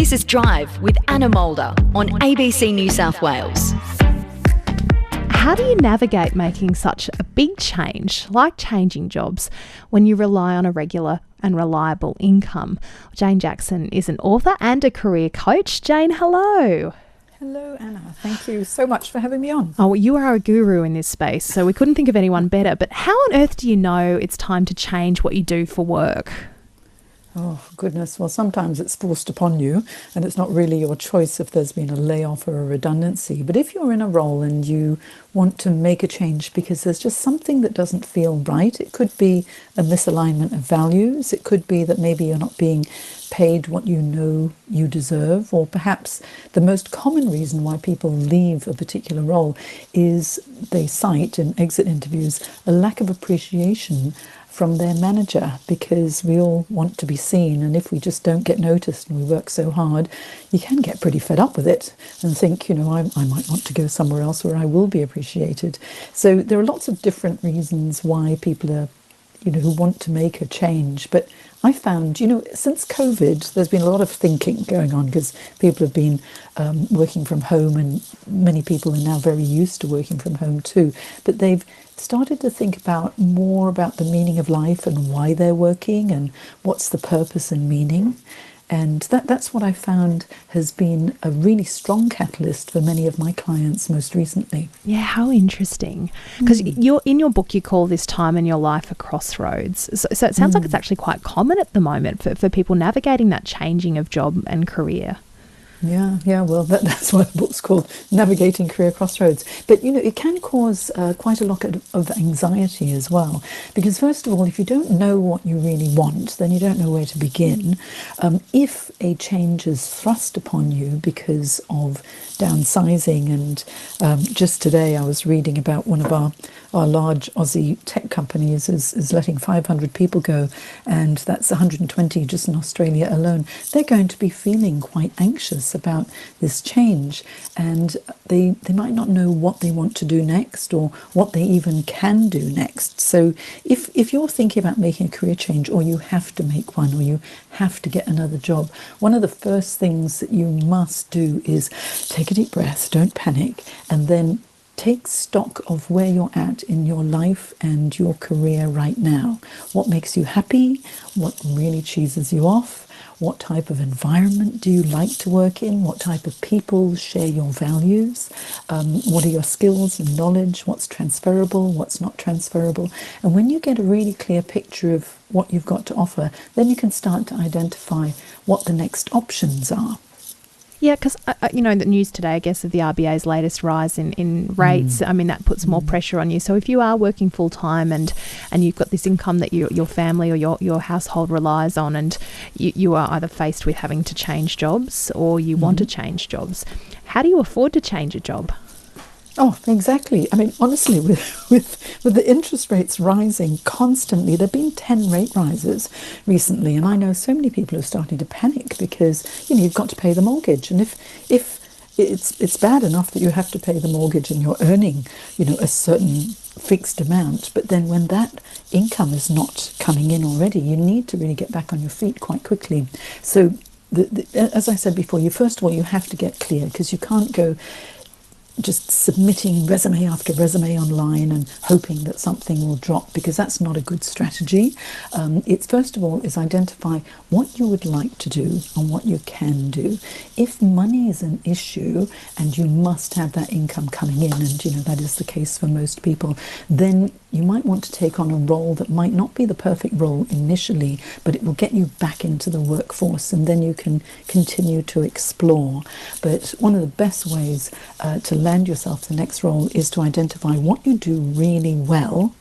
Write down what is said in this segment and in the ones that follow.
This is Drive with Anna Moulder on ABC New South Wales. How do you navigate making such a big change, like changing jobs, when you rely on a regular and reliable income? Jane Jackson is an author and a career coach. Jane, hello. Hello, Anna. Thank you so much for having me on. Oh, well, you are a guru in this space, so we couldn't think of anyone better. But how on earth do you know it's time to change what you do for work? Oh, goodness. Well, sometimes it's forced upon you, and it's not really your choice if there's been a layoff or a redundancy. But if you're in a role and you want to make a change because there's just something that doesn't feel right, it could be a misalignment of values. It could be that maybe you're not being paid what you know you deserve, or perhaps the most common reason why people leave a particular role is they cite in exit interviews a lack of appreciation from their manager, because we all want to be seen, and if we just don't get noticed and we work so hard, you can get pretty fed up with it and think, I might want to go somewhere else where I will be appreciated. So there are lots of different reasons why people are who want to make a change. But I found, since COVID, there's been a lot of thinking going on because people have been working from home, and many people are now very used to working from home too. But they've started to think more about the meaning of life and why they're working and what's the purpose and meaning. And that's what I found has been a really strong catalyst for many of my clients most recently. Yeah, how interesting. Because in your book, you call this time in your life a crossroads. So it sounds like it's actually quite common at the moment for people navigating that changing of job and career. Yeah. Well, that's why the book's called Navigating Career Crossroads. But, it can cause quite a lot of anxiety as well. Because first of all, if you don't know what you really want, then you don't know where to begin. If a change is thrust upon you because of downsizing, and just today I was reading about one of our large Aussie tech companies is letting 500 people go, and that's 120 just in Australia alone. They're going to be feeling quite anxious about this change, and they might not know what they want to do next or what they even can do next. So if you're thinking about making a career change, or you have to make one, or you have to get another job, one of the first things that you must do is take a deep breath, don't panic, and then take stock of where you're at in your life and your career right now. What makes you happy? What really cheeses you off? What type of environment do you like to work in? What type of people share your values? What are your skills and knowledge? What's transferable? What's not transferable? And when you get a really clear picture of what you've got to offer, then you can start to identify what the next options are. Yeah, because, the news today, I guess, of the RBA's latest rise in rates, that puts more pressure on you. So if you are working full-time and you've got this income that your family or your household relies on, and you are either faced with having to change jobs or you want to change jobs, how do you afford to change a job? Oh, exactly. Honestly, with the interest rates rising constantly, there have been 10 rate rises recently, and I know so many people are starting to panic because, you've got to pay the mortgage. And if it's bad enough that you have to pay the mortgage and you're earning, a certain fixed amount, but then when that income is not coming in already, you need to really get back on your feet quite quickly. So, as I said before, first of all, you have to get clear, because you can't go just submitting resume after resume online and hoping that something will drop, because that's not a good strategy. It's first of all is identify what you would like to do and what you can do. If money is an issue and you must have that income coming in, and that is the case for most people, then you might want to take on a role that might not be the perfect role initially, but it will get you back into the workforce, and then you can continue to explore. But one of the best ways to land yourself to the next role is to identify what you do really well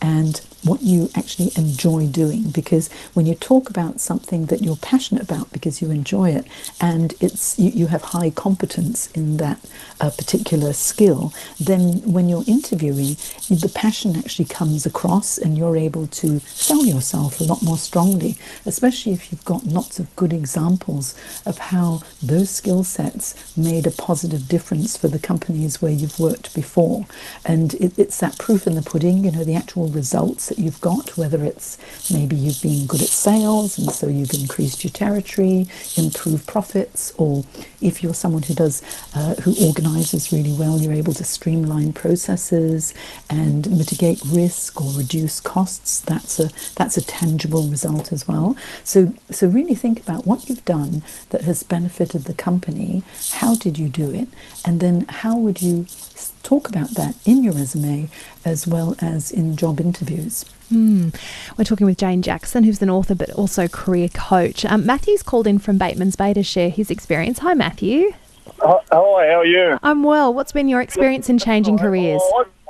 and what you actually enjoy doing. Because when you talk about something that you're passionate about because you enjoy it, and you have high competence in that particular skill, then when you're interviewing, the passion actually comes across and you're able to sell yourself a lot more strongly, especially if you've got lots of good examples of how those skill sets made a positive difference for the companies where you've worked before. And it's that proof in the pudding, the actual tangible results that you've got, whether it's maybe you've been good at sales and so you've increased your territory, improved profits, or if you're someone who organizes really well, you're able to streamline processes and mitigate risk or reduce costs. That's a tangible result as well. So really think about what you've done that has benefited the company. How did you do it? And then how would you talk about that in your resume as well as in job interviews? We're talking with Jane Jackson, who's an author but also career coach. Matthew's called in from Bateman's Bay to share his experience. Hi, Matthew. Hi, how are you? I'm well. What's been your experience in changing careers?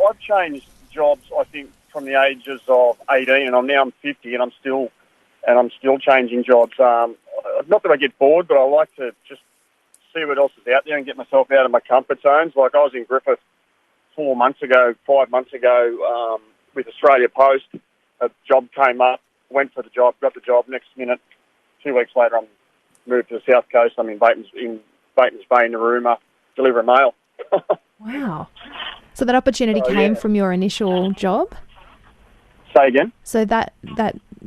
I've changed jobs, I think, from the ages of 18, and I'm 50, and I'm still changing jobs. Not that I get bored, but I like to just see what else is out there and get myself out of my comfort zones. Like I was in Griffith 5 months ago, with Australia Post. A job came up, went for the job, got the job. Next minute, 2 weeks later, I'm moved to the South Coast. I'm in Bateman's Bay, Narooma, delivering mail. Wow. So that opportunity came from your initial job? Say again? So that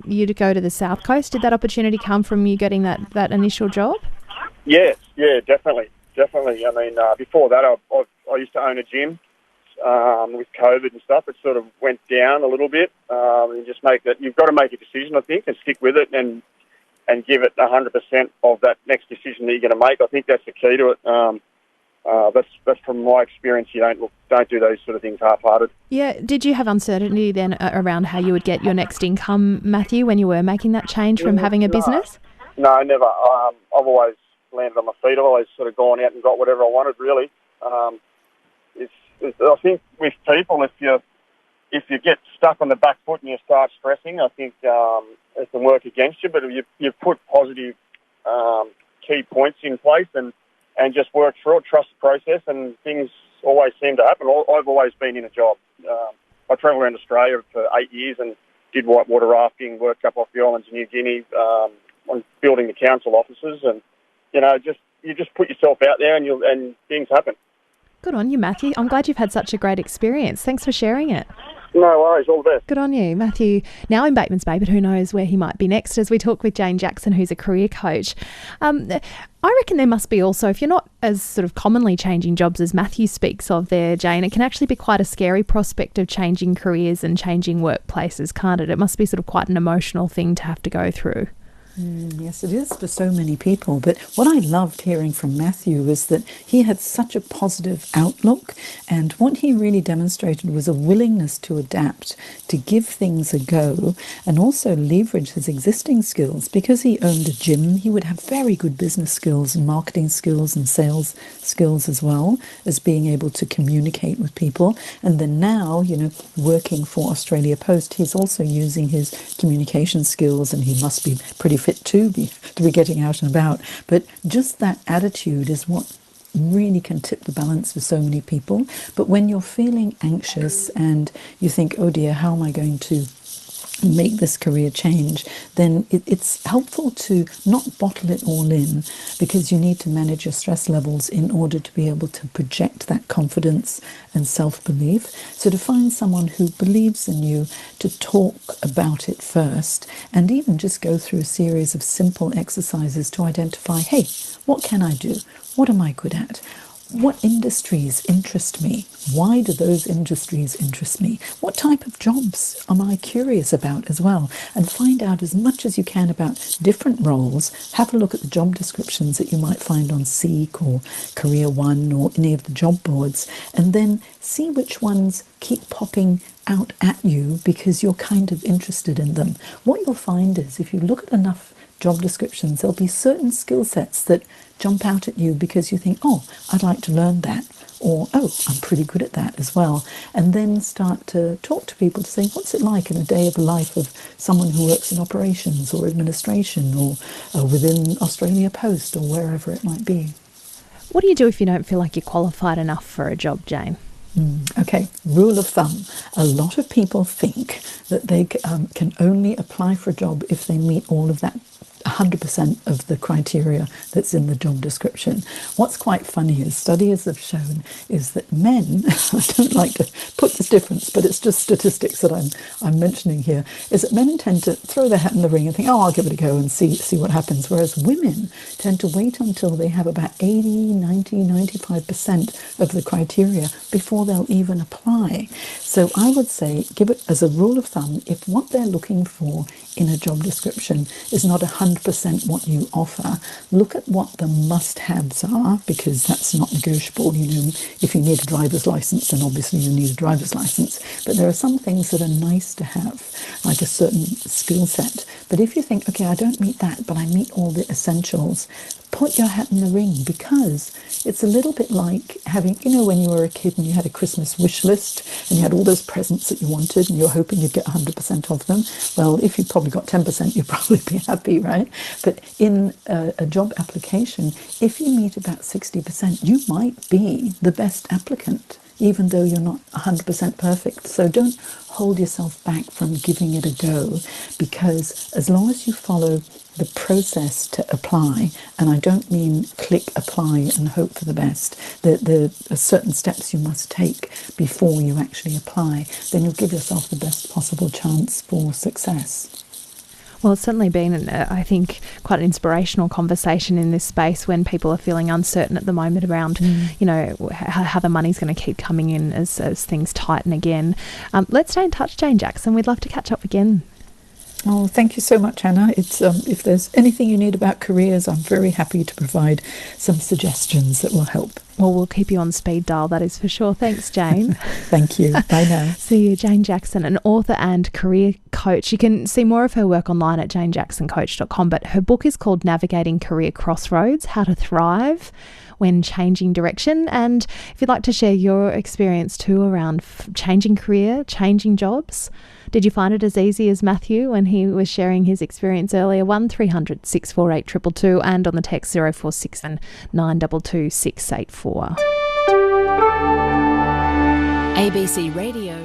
you to go to the South Coast, did that opportunity come from you getting that initial job? Yes, yeah, definitely. I mean, before that, I used to own a gym. With COVID and stuff, it sort of went down a little bit. And just you've got to make a decision, I think, and stick with it and give it 100% of that next decision that you're going to make. I think that's the key to it. That's from my experience. You don't do those sort of things half-hearted. Yeah. Did you have uncertainty then around how you would get your next income, Matthew, when you were making that change from having a business? No, never. I've always landed on my feet. I've always sort of gone out and got whatever I wanted, really. I think with people, if you get stuck on the back foot and you start stressing, I think it can work against you. But if you put positive key points in place and just work through it, trust the process, and things always seem to happen. I've always been in a job. I travelled around Australia for 8 years and did whitewater rafting, worked up off the islands of New Guinea, on building the council offices, and you just put yourself out there and things happen. Good on you, Matthew. I'm glad you've had such a great experience. Thanks for sharing it. No worries, all the best. Good on you. Matthew, now in Bateman's Bay, but who knows where he might be next as we talk with Jane Jackson, who's a career coach. I reckon there must be also, if you're not as sort of commonly changing jobs as Matthew speaks of there, Jane, it can actually be quite a scary prospect of changing careers and changing workplaces, can't it? It must be sort of quite an emotional thing to have to go through. Yes, it is for so many people. But what I loved hearing from Matthew was that he had such a positive outlook, and what he really demonstrated was a willingness to adapt, to give things a go, and also leverage his existing skills. Because he owned a gym, he would have very good business skills and marketing skills and sales skills, as well as being able to communicate with people. And then now, working for Australia Post, he's also using his communication skills, and he must be pretty fit to be getting out and about. But just that attitude is what really can tip the balance for so many people. But when you're feeling anxious and you think, oh dear, how am I going to make this career change, then it's helpful to not bottle it all in, because you need to manage your stress levels in order to be able to project that confidence and self-belief. So to find someone who believes in you, to talk about it first, and even just go through a series of simple exercises to identify, hey, what can I do? What am I good at? What industries interest me? Why do those industries interest me? What type of jobs am I curious about as well? And find out as much as you can about different roles. Have a look at the job descriptions that you might find on Seek or Career One or any of the job boards, and then see which ones keep popping out at you because you're kind of interested in them. What you'll find is if you look at enough job descriptions, there'll be certain skill sets that jump out at you because you think, oh, I'd like to learn that, or oh, I'm pretty good at that as well. And then start to talk to people to say, what's it like in a day of the life of someone who works in operations or administration or within Australia Post or wherever it might be. What do you do if you don't feel like you're qualified enough for a job, Jane? Okay, rule of thumb. A lot of people think that they can only apply for a job if they meet all of that 100% of the criteria that's in the job description. What's quite funny is studies have shown is that men, I don't like to put this difference, but it's just statistics that I'm mentioning here, is that men tend to throw their hat in the ring and think, oh, I'll give it a go and see what happens, whereas women tend to wait until they have about 80, 90, 95% of the criteria before they'll even apply. So I would say, give it as a rule of thumb, if what they're looking for in a job description is not 100% what you offer, look at what the must-haves are, because that's not negotiable. If you need a driver's license, then obviously you need a driver's license. But there are some things that are nice to have, like a certain skill set. But if you think, okay, I don't meet that, but I meet all the essentials, put your hat in the ring, because it's a little bit like having, when you were a kid and you had a Christmas wish list and you had all those presents that you wanted and you were hoping you'd get 100% of them. Well, if you probably got 10%, you'd probably be happy, right? But in a job application, if you meet about 60%, you might be the best applicant, even though you're not 100% perfect. So don't hold yourself back from giving it a go, because as long as you follow the process to apply, and I don't mean click apply and hope for the best, there are certain steps you must take before you actually apply, then you'll give yourself the best possible chance for success. Well, it's certainly been, I think, quite an inspirational conversation in this space when people are feeling uncertain at the moment around, how the money's going to keep coming in as things tighten again. Let's stay in touch, Jane Jackson. We'd love to catch up again. Oh, thank you so much, Anna. It's if there's anything you need about careers, I'm very happy to provide some suggestions that will help. Well, we'll keep you on speed dial, that is for sure. Thanks, Jane. Thank you. Bye now. See you, Jane Jackson, an author and career coach. You can see more of her work online at janejacksoncoach.com, but her book is called Navigating Career Crossroads, How to Thrive When Changing Direction. And if you'd like to share your experience too around changing career, changing jobs, did you find it as easy as Matthew when he was sharing his experience earlier? 1300 648 222 and on the text 0467 922 684. ABC Radio